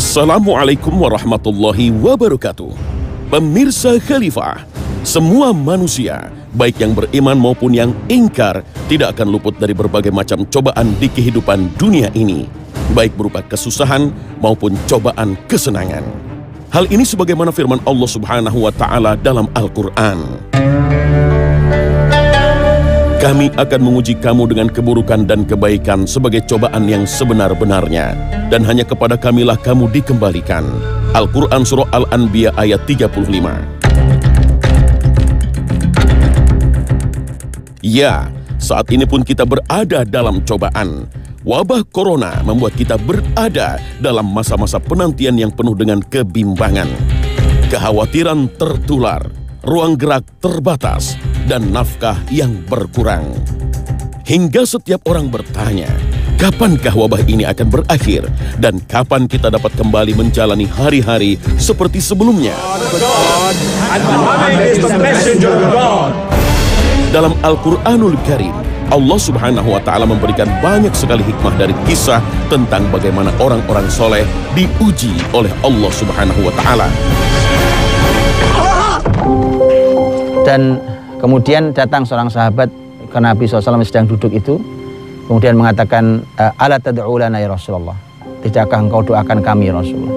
Assalamualaikum warahmatullahi wabarakatuh. Pemirsa Khalifah, semua manusia, baik yang beriman maupun yang ingkar, tidak akan luput dari berbagai macam cobaan di kehidupan dunia ini, baik berupa kesusahan maupun cobaan kesenangan. Hal ini sebagaimana firman Allah Subhanahu wa Ta'ala dalam Al-Quran. Kami akan menguji kamu dengan keburukan dan kebaikan sebagai cobaan yang sebenar-benarnya, dan hanya kepada kamilah kamu dikembalikan. Al-Quran Surah Al-Anbiya ayat 35. Ya, saat ini pun kita berada dalam cobaan. Wabah corona membuat kita berada dalam masa-masa penantian yang penuh dengan kebimbangan. Kekhawatiran tertular, ruang gerak terbatas, dan nafkah yang berkurang. Hingga setiap orang bertanya, kapankah wabah ini akan berakhir? Dan kapan kita dapat kembali menjalani hari-hari seperti sebelumnya? Dalam Al-Quranul Karim, Allah Subhanahu wa Ta'ala memberikan banyak sekali hikmah dari kisah tentang bagaimana orang-orang soleh diuji oleh Allah Subhanahu wa Ta'ala. Dan kemudian datang seorang sahabat ke Nabi SAW sedang duduk itu, kemudian mengatakan, ala tad'u lana ya Rasulullah, tidakkah engkau doakan kami ya Rasulullah,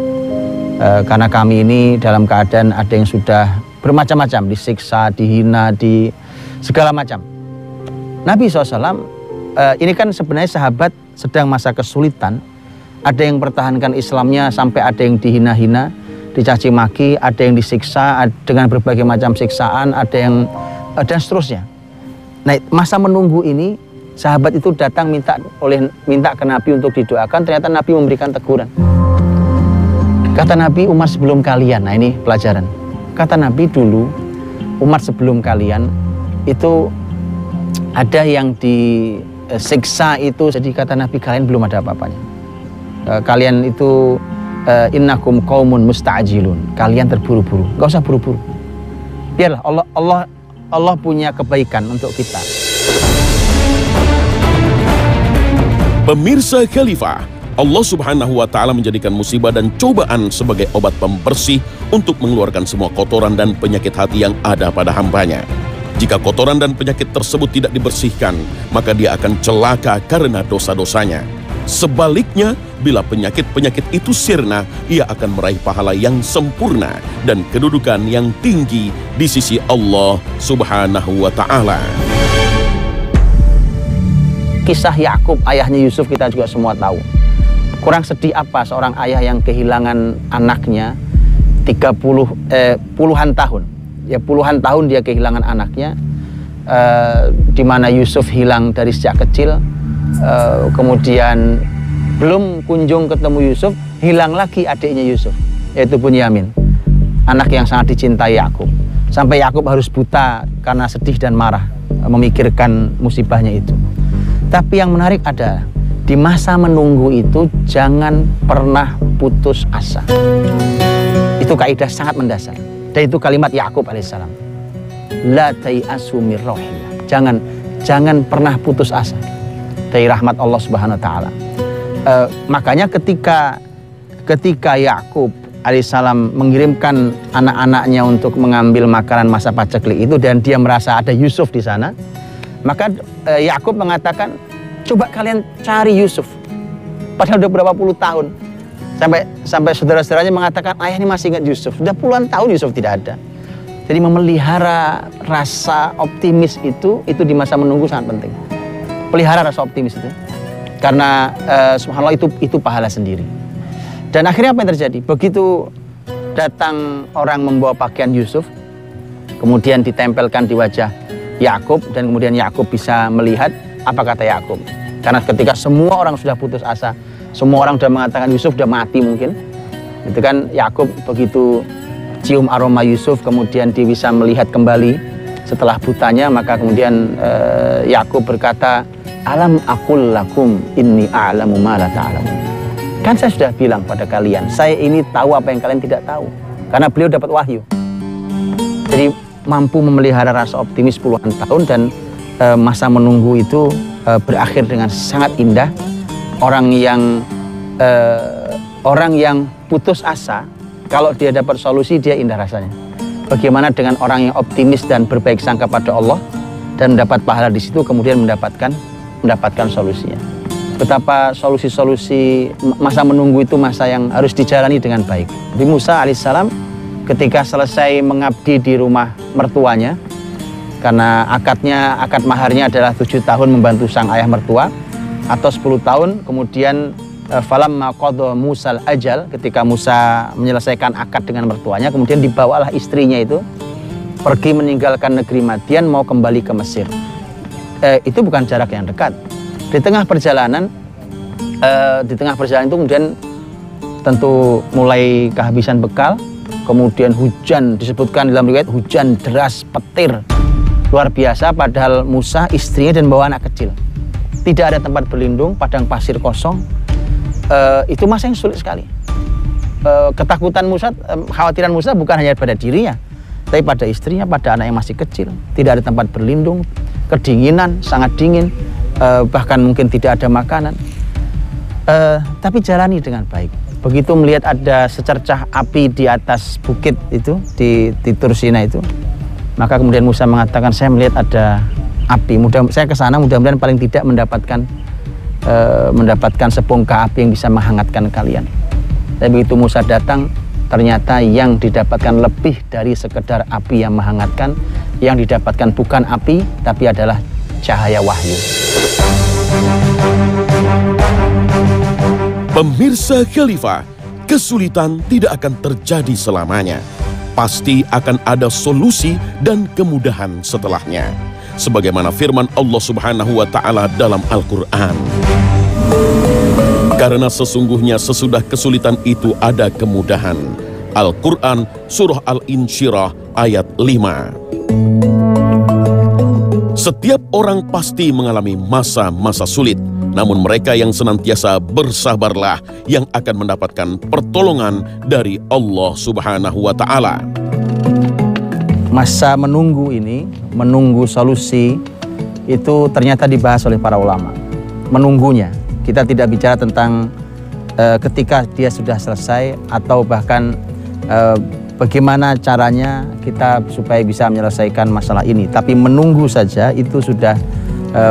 karena kami ini dalam keadaan ada yang sudah bermacam-macam, disiksa, dihina, di segala macam. Nabi SAW ini kan sebenarnya sahabat sedang masa kesulitan, ada yang pertahankan Islamnya sampai ada yang dihina-hina, dicaci maki, ada yang disiksa dengan berbagai macam siksaan, ada yang dan seterusnya. Nah, masa menunggu ini sahabat itu datang minta ke Nabi untuk didoakan. Ternyata Nabi memberikan teguran. Kata Nabi, umat sebelum kalian, nah ini pelajaran. Kata Nabi, dulu umat sebelum kalian itu ada yang disiksa itu. Jadi kata Nabi, kalian belum ada apa-apanya. Kalian itu innakum qaumun musta'jilun. Kalian terburu-buru. Gak usah buru-buru. Biarlah Allah punya kebaikan untuk kita. Pemirsa Khalifah, Allah Subhanahu wa Ta'ala menjadikan musibah dan cobaan sebagai obat pembersih untuk mengeluarkan semua kotoran dan penyakit hati yang ada pada hambanya. Jika kotoran dan penyakit tersebut tidak dibersihkan, maka dia akan celaka karena dosa-dosanya. Sebaliknya, bila penyakit-penyakit itu sirna, ia akan meraih pahala yang sempurna dan kedudukan yang tinggi di sisi Allah Subhanahu wa Ta'ala. Kisah Yakub, ayahnya Yusuf, kita juga semua tahu. Kurang sedih apa seorang ayah yang kehilangan anaknya puluhan tahun. Ya, puluhan tahun dia kehilangan anaknya, di mana Yusuf hilang dari sejak kecil. Kemudian belum kunjung ketemu Yusuf, hilang lagi adiknya Yusuf, yaitu Bunyamin, anak yang sangat dicintai Yakub. Sampai Yakub harus buta karena sedih dan marah memikirkan musibahnya itu. Tapi yang menarik adalah di masa menunggu itu jangan pernah putus asa. Itu kaidah sangat mendasar. Dan itu kalimat Yakub alaihissalam. La tai'asu mir rauhillah. Jangan pernah putus asa dari rahmat Allah Subhanahu wa Ta'ala. Makanya ketika Yakub alaihissalam mengirimkan anak-anaknya untuk mengambil makanan masa paceklik itu, dan dia merasa ada Yusuf di sana, maka Yakub mengatakan, coba kalian cari Yusuf. Padahal udah berapa puluh tahun. Sampai saudara-saudaranya mengatakan, ayah ini masih ingat Yusuf. Sudah puluhan tahun Yusuf tidak ada. Jadi memelihara rasa optimis itu di masa menunggu sangat penting. Pelihara rasa optimis itu, karena subhanallah itu pahala sendiri. Dan akhirnya apa yang terjadi? Begitu datang orang membawa pakaian Yusuf, kemudian ditempelkan di wajah Yakub, dan kemudian Yakub bisa melihat apa kata Yakub. Karena ketika semua orang sudah putus asa, semua orang sudah mengatakan Yusuf sudah mati mungkin, itu kan Yakub begitu cium aroma Yusuf, kemudian dia bisa melihat kembali setelah butanya, maka kemudian Yakub berkata, alam aqul lakum inni a'lamu ma la ta'lamun. Kan saya sudah bilang pada kalian, saya ini tahu apa yang kalian tidak tahu. Karena beliau dapat wahyu. Jadi mampu memelihara rasa optimis puluhan tahun, dan masa menunggu itu berakhir dengan sangat indah. Orang yang putus asa, kalau dia dapat solusi dia indah rasanya. Bagaimana dengan orang yang optimis dan berbaik sangka pada Allah dan mendapat pahala di situ, kemudian mendapatkan solusinya. Betapa solusi-solusi masa menunggu itu masa yang harus dijalani dengan baik. Nabi Musa alaihissalam ketika selesai mengabdi di rumah mertuanya, karena akad maharnya adalah 7 tahun membantu sang ayah mertua, atau 10 tahun, kemudian falamma qadha Musal ajal, ketika Musa menyelesaikan akad dengan mertuanya, kemudian dibawalah istrinya itu pergi meninggalkan negeri Madian mau kembali ke Mesir. Itu bukan jarak yang dekat. Di tengah perjalanan itu kemudian tentu mulai kehabisan bekal, kemudian hujan, disebutkan dalam riwayat hujan deras, petir luar biasa, padahal Musa istrinya dan bawa anak kecil. Tidak ada tempat berlindung, padang pasir kosong. Itu masa yang sulit sekali. Ketakutan Musa, khawatiran Musa bukan hanya pada dirinya, tapi pada istrinya, pada anak yang masih kecil. Tidak ada tempat berlindung, kedinginan, sangat dingin, bahkan mungkin tidak ada makanan. Tapi jalani dengan baik. Begitu melihat ada secercah api di atas bukit itu, di Tursina itu, maka kemudian Musa mengatakan, saya melihat ada api. Saya ke sana mudah-mudahan paling tidak mendapatkan sebongkah api yang bisa menghangatkan kalian. Tapi begitu Musa datang, ternyata yang didapatkan lebih dari sekedar api yang menghangatkan. Yang didapatkan bukan api, tapi adalah cahaya wahyu. Pemirsa Khalifah, kesulitan tidak akan terjadi selamanya. Pasti akan ada solusi dan kemudahan setelahnya. Sebagaimana firman Allah Subhanahu wa Ta'ala dalam Al-Quran. Karena sesungguhnya sesudah kesulitan itu ada kemudahan. Al-Quran Surah Al-Insyirah ayat 5. Setiap orang pasti mengalami masa-masa sulit. Namun mereka yang senantiasa bersabarlah yang akan mendapatkan pertolongan dari Allah Subhanahu wa Ta'ala. Masa menunggu ini, menunggu solusi, itu ternyata dibahas oleh para ulama. Menunggunya, kita tidak bicara tentang ketika dia sudah selesai, atau bahkan bagaimana caranya kita supaya bisa menyelesaikan masalah ini. Tapi menunggu saja itu sudah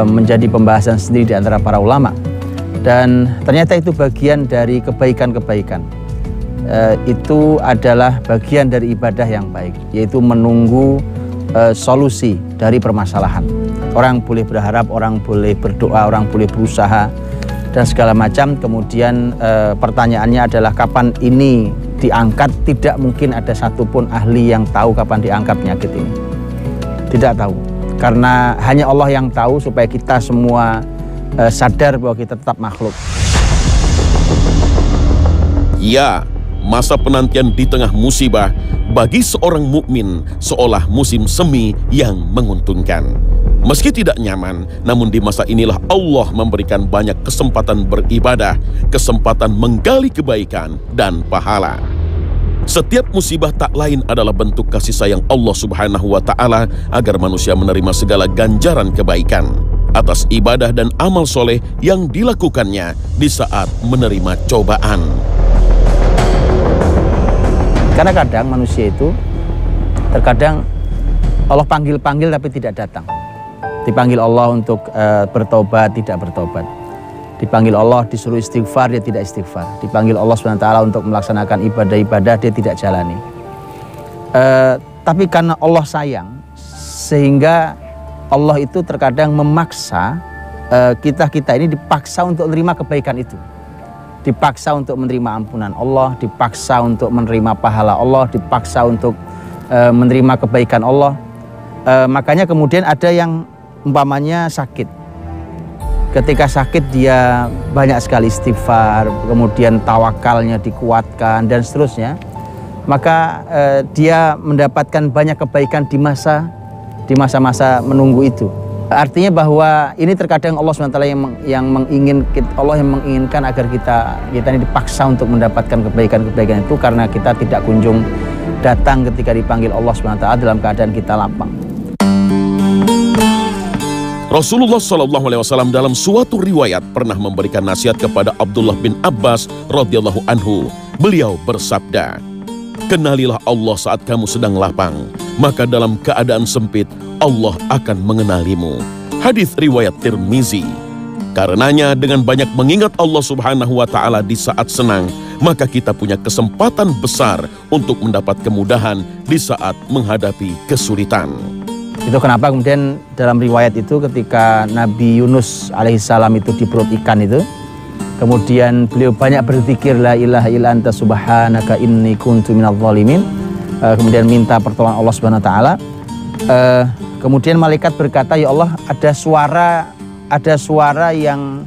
menjadi pembahasan sendiri di antara para ulama. Dan ternyata itu bagian dari kebaikan-kebaikan. Itu adalah bagian dari ibadah yang baik, yaitu menunggu solusi dari permasalahan. Orang boleh berharap, orang boleh berdoa, orang boleh berusaha dan segala macam. Kemudian pertanyaannya adalah kapan ini diangkat. Tidak mungkin ada satupun ahli yang tahu kapan diangkat penyakit ini. Tidak tahu, karena hanya Allah yang tahu, supaya kita semua sadar bahwa kita tetap makhluk. Ya, masa penantian di tengah musibah bagi seorang mukmin seolah musim semi yang menguntungkan. Meski tidak nyaman, namun di masa inilah Allah memberikan banyak kesempatan beribadah, kesempatan menggali kebaikan dan pahala. Setiap musibah tak lain adalah bentuk kasih sayang Allah Subhanahu wa Ta'ala agar manusia menerima segala ganjaran kebaikan atas ibadah dan amal soleh yang dilakukannya di saat menerima cobaan. Karena kadang manusia itu, terkadang Allah panggil-panggil tapi tidak datang. Dipanggil Allah untuk bertobat, tidak bertobat. Dipanggil Allah disuruh istighfar, dia tidak istighfar. Dipanggil Allah SWT untuk melaksanakan ibadah-ibadah, dia tidak jalani. Tapi karena Allah sayang, sehingga Allah itu terkadang memaksa kita ini dipaksa untuk menerima kebaikan itu. Dipaksa untuk menerima ampunan Allah, dipaksa untuk menerima pahala Allah, dipaksa untuk menerima kebaikan Allah. Makanya kemudian ada yang umpamanya sakit. Ketika sakit dia banyak sekali istighfar, kemudian tawakalnya dikuatkan dan seterusnya. Maka dia mendapatkan banyak kebaikan di masa-masa menunggu itu. Artinya bahwa ini terkadang Allah SWT yang menginginkan agar kita ini dipaksa untuk mendapatkan kebaikan-kebaikan itu, karena kita tidak kunjung datang ketika dipanggil Allah SWT dalam keadaan kita lapang. Rasulullah SAW dalam suatu riwayat pernah memberikan nasihat kepada Abdullah bin Abbas radhiyallahu anhu. Beliau bersabda, "Kenalilah Allah saat kamu sedang lapang, maka dalam keadaan sempit Allah akan mengenalimu." Hadis riwayat Tirmizi. Karenanya dengan banyak mengingat Allah Subhanahu wa Ta'ala di saat senang, maka kita punya kesempatan besar untuk mendapat kemudahan di saat menghadapi kesulitan. Itu kenapa kemudian dalam riwayat itu ketika Nabi Yunus alaihissalam itu di perut ikan itu, kemudian beliau banyak berzikir la ilaha illa anta subhanaka inni kuntu minadz zalimin, kemudian minta pertolongan Allah Subhanahu wa Ta'ala. Kemudian malaikat berkata, ya Allah, ada suara yang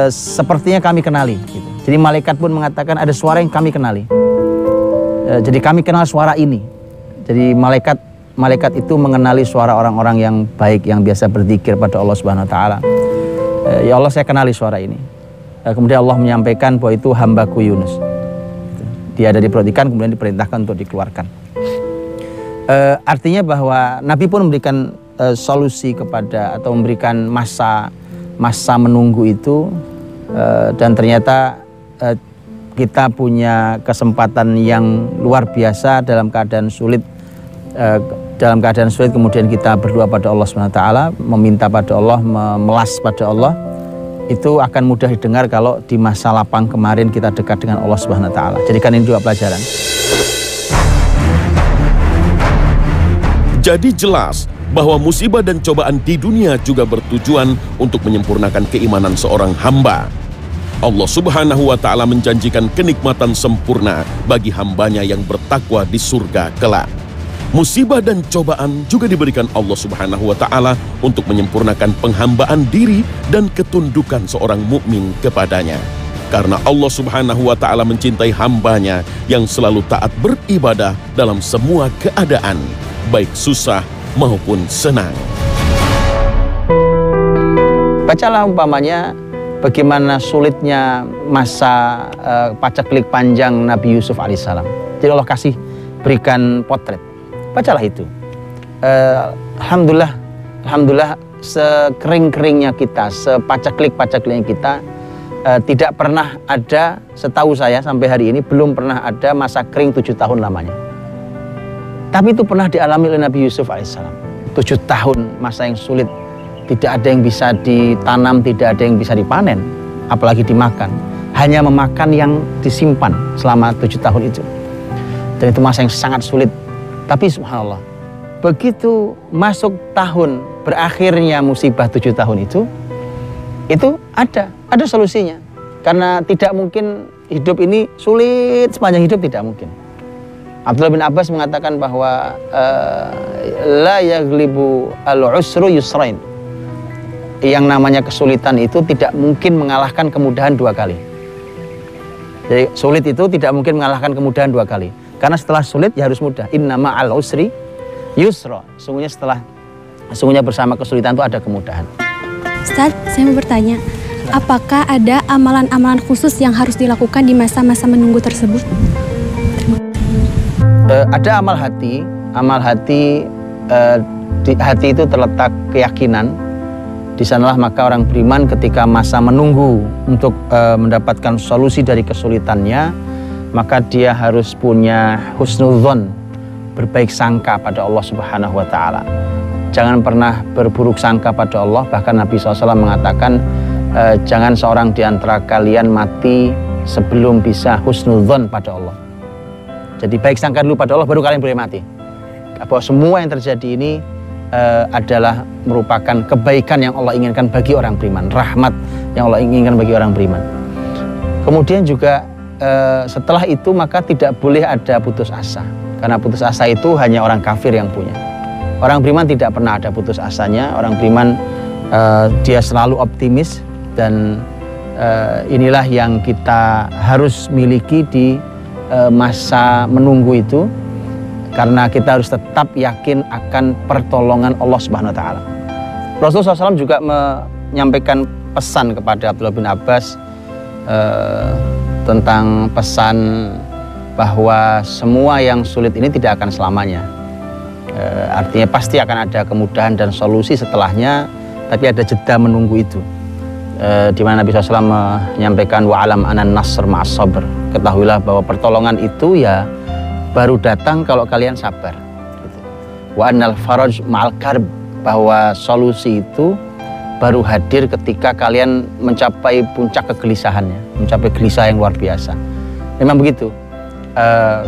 sepertinya kami kenali gitu. Jadi malaikat pun mengatakan ada suara yang kami kenali, jadi kami kenal suara ini. Jadi malaikat itu mengenali suara orang-orang yang baik yang biasa berzikir pada Allah Subhanahu wa Ta'ala. Ya Allah, saya kenali suara ini. Kemudian Allah menyampaikan bahwa itu hambaku Yunus. Dia ada di perut ikan, kemudian diperintahkan untuk dikeluarkan. Artinya bahwa Nabi pun memberikan solusi kepada atau memberikan masa menunggu itu, dan ternyata kita punya kesempatan yang luar biasa dalam keadaan sulit. Kemudian kita berdoa pada Allah Subhanahu wa Ta'ala, meminta pada Allah, memelas pada Allah. Itu akan mudah didengar kalau di masa lapang kemarin kita dekat dengan Allah Subhanahu wa Ta'ala. Jadikan ini dua pelajaran. Jadi jelas bahwa musibah dan cobaan di dunia juga bertujuan untuk menyempurnakan keimanan seorang hamba. Allah Subhanahu wa Ta'ala menjanjikan kenikmatan sempurna bagi hambanya yang bertakwa di surga kelak. Musibah dan cobaan juga diberikan Allah Subhanahu wa Ta'ala untuk menyempurnakan penghambaan diri dan ketundukan seorang mukmin kepadanya. Karena Allah Subhanahu wa Ta'ala mencintai hambanya yang selalu taat beribadah dalam semua keadaan, baik susah maupun senang. Bacalah umpamanya bagaimana sulitnya masa paceklik panjang Nabi Yusuf alaihissalam. Jadi Allah kasih berikan potret. Bacalah itu. Alhamdulillah, sekering-keringnya kita, sepaceklik-pacekliknya kita, tidak pernah ada, setahu saya sampai hari ini belum pernah ada masa kering 7 tahun lamanya. Tapi itu pernah dialami oleh Nabi Yusuf alaihissalam. 7 tahun masa yang sulit, tidak ada yang bisa ditanam, tidak ada yang bisa dipanen, apalagi dimakan. Hanya memakan yang disimpan selama 7 tahun itu. Dan itu masa yang sangat sulit. Tapi subhanallah, begitu masuk tahun berakhirnya musibah 7 tahun itu ada solusinya. Karena tidak mungkin hidup ini sulit sepanjang hidup, tidak mungkin. Abdullah bin Abbas mengatakan bahwa la yaghlibu al-usru yusrain. Yang namanya kesulitan itu tidak mungkin mengalahkan kemudahan 2 kali. Jadi sulit itu tidak mungkin mengalahkan kemudahan 2 kali. Karena setelah sulit ya harus mudah. Inna ma'al usri yusra. Sungguhnya bersama kesulitan itu ada kemudahan. Ustaz, saya mau bertanya, apakah ada amalan-amalan khusus yang harus dilakukan di masa-masa menunggu tersebut? Ada amal hati. Di hati itu terletak keyakinan. Di sanalah maka orang beriman ketika masa menunggu untuk mendapatkan solusi dari kesulitannya, maka dia harus punya husnudzon, berbaik sangka pada Allah Subhanahu wa Ta'ala. Jangan pernah berburuk sangka pada Allah. Bahkan Nabi SAW mengatakan, jangan seorang di antara kalian mati sebelum bisa husnudzon pada Allah. Jadi baik sangka dulu pada Allah, baru kalian boleh mati. Bahwa semua yang terjadi ini adalah merupakan kebaikan yang Allah inginkan bagi orang beriman, rahmat yang Allah inginkan bagi orang beriman. Kemudian juga setelah itu maka tidak boleh ada putus asa, karena putus asa itu hanya orang kafir yang punya. Orang beriman tidak pernah ada putus asanya. Orang beriman dia selalu optimis, dan inilah yang kita harus miliki di masa menunggu itu, karena kita harus tetap yakin akan pertolongan Allah Subhanahu wa Ta'ala. Rasulullah SAW juga menyampaikan pesan kepada Abdullah bin Abbas tentang pesan bahwa semua yang sulit ini tidak akan selamanya. Artinya pasti akan ada kemudahan dan solusi setelahnya, tapi ada jeda menunggu itu. Di mana Nabi SAW menyampaikan wa'alam anan nasr ma'as sabr. Ketahuilah bahwa pertolongan itu ya baru datang kalau kalian sabar. Wa annal faraj ma'al karb, bahwa solusi itu baru hadir ketika kalian mencapai puncak kegelisahannya, mencapai gelisah yang luar biasa. Memang begitu.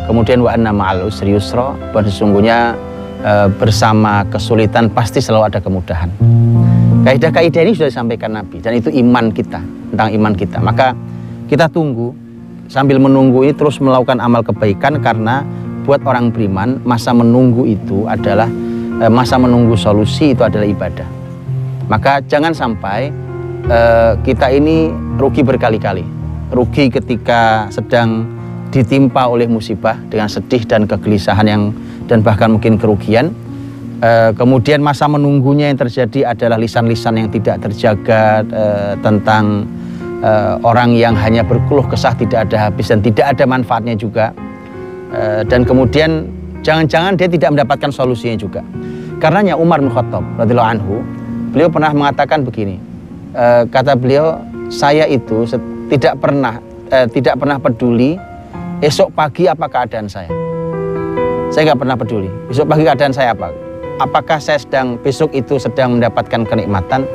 Kemudian wa anna ma'al usri yusra, bahwa sesungguhnya bersama kesulitan pasti selalu ada kemudahan. Kaidah-kaidah ini sudah disampaikan Nabi, dan itu iman kita, tentang iman kita. Maka kita tunggu, sambil menunggu ini terus melakukan amal kebaikan, karena buat orang beriman masa menunggu itu adalah masa menunggu solusi, itu adalah ibadah. Maka jangan sampai kita ini rugi berkali-kali. Rugi ketika sedang ditimpa oleh musibah dengan sedih dan kegelisahan dan bahkan mungkin kerugian. Kemudian masa menunggunya yang terjadi adalah lisan-lisan yang tidak terjaga, tentang orang yang hanya berkeluh kesah tidak ada habis dan tidak ada manfaatnya juga. Dan kemudian jangan-jangan dia tidak mendapatkan solusinya juga. Karenanya Umar bin Khattab radhiyallahu anhu, beliau pernah mengatakan begini, kata beliau, saya itu tidak pernah peduli esok pagi apa keadaan saya. Saya nggak pernah peduli esok pagi keadaan saya apa. Apakah saya besok itu sedang mendapatkan kenikmatan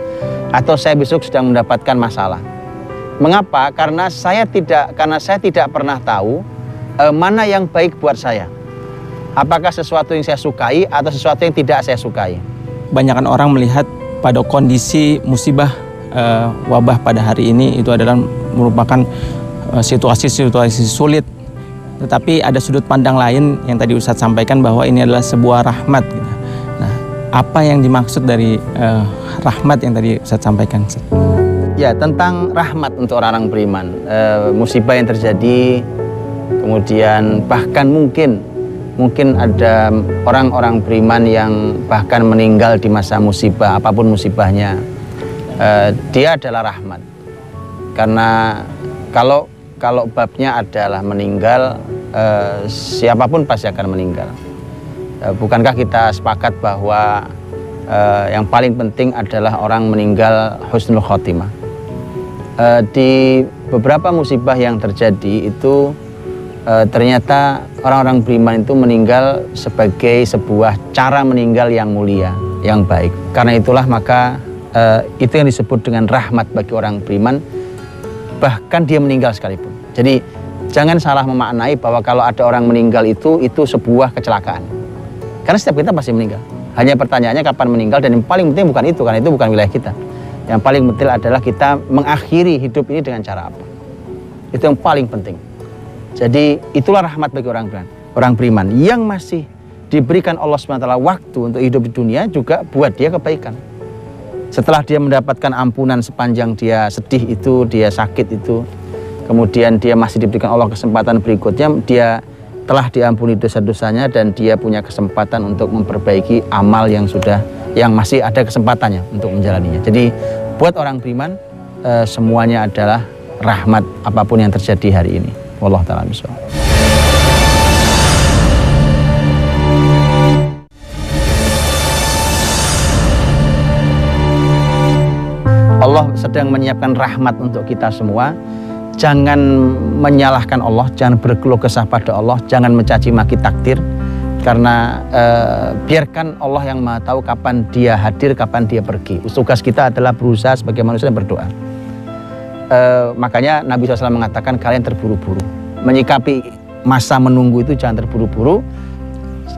atau saya besok sedang mendapatkan masalah. Mengapa? Karena saya tidak pernah tahu mana yang baik buat saya. Apakah sesuatu yang saya sukai atau sesuatu yang tidak saya sukai. Banyakan orang melihat pada kondisi musibah wabah pada hari ini itu adalah merupakan situasi-situasi sulit. Tetapi ada sudut pandang lain yang tadi Ustadz sampaikan, bahwa ini adalah sebuah rahmat. Nah, apa yang dimaksud dari rahmat yang tadi Ustadz sampaikan? Ya, tentang rahmat untuk orang-orang beriman. Musibah yang terjadi, kemudian bahkan mungkin ada orang-orang beriman yang bahkan meninggal di masa musibah, apapun musibahnya. Dia adalah rahmat. Karena kalau babnya adalah meninggal, siapapun pasti akan meninggal. Bukankah kita sepakat bahwa yang paling penting adalah orang meninggal husnul khotimah. Di beberapa musibah yang terjadi itu ternyata orang-orang beriman itu meninggal sebagai sebuah cara meninggal yang mulia, yang baik. Karena itulah maka itu yang disebut dengan rahmat bagi orang beriman, bahkan dia meninggal sekalipun. Jadi jangan salah memaknai bahwa kalau ada orang meninggal itu sebuah kecelakaan. Karena setiap kita pasti meninggal. Hanya pertanyaannya kapan meninggal, dan yang paling penting bukan itu, karena itu bukan wilayah kita. Yang paling penting adalah kita mengakhiri hidup ini dengan cara apa. Itu yang paling penting. Jadi itulah rahmat bagi orang beriman yang masih diberikan Allah SWT waktu untuk hidup di dunia, juga buat dia kebaikan. Setelah dia mendapatkan ampunan sepanjang dia sedih itu, dia sakit itu, kemudian dia masih diberikan Allah kesempatan berikutnya, dia telah diampuni dosa-dosanya dan dia punya kesempatan untuk memperbaiki amal yang masih ada kesempatannya untuk menjalaninya. Jadi buat orang beriman semuanya adalah rahmat apapun yang terjadi hari ini. Wallahu ta'ala bishawab. Allah sedang menyiapkan rahmat untuk kita semua. Jangan menyalahkan Allah, jangan berkeluh kesah pada Allah, jangan mencaci maki takdir. Karena biarkan Allah yang Maha tahu kapan dia hadir, kapan dia pergi. Tugas kita adalah berusaha sebagai manusia dan berdoa. Makanya Nabi SAW mengatakan kalian terburu-buru. Menyikapi masa menunggu itu jangan terburu-buru.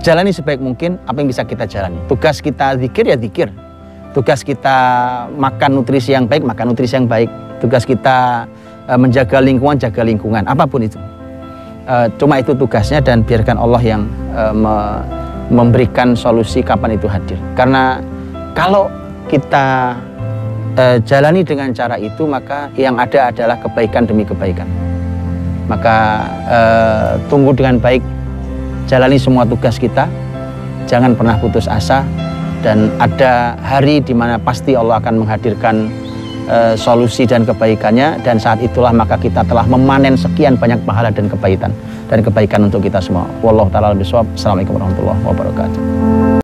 Jalani sebaik mungkin apa yang bisa kita jalani. Tugas kita zikir ya zikir. Tugas kita makan nutrisi yang baik, makan nutrisi yang baik. Tugas kita menjaga lingkungan, jaga lingkungan. Apapun itu. Cuma itu tugasnya, dan biarkan Allah yang memberikan solusi kapan itu hadir. Karena kalau kita jalani dengan cara itu, maka yang ada adalah kebaikan demi kebaikan. Maka tunggu dengan baik, jalani semua tugas kita, jangan pernah putus asa, dan ada hari di mana pasti Allah akan menghadirkan solusi dan kebaikannya, dan saat itulah maka kita telah memanen sekian banyak pahala dan kebaikan untuk kita semua. Wallahu ta'ala bishawab. Assalamualaikum warahmatullahi wabarakatuh.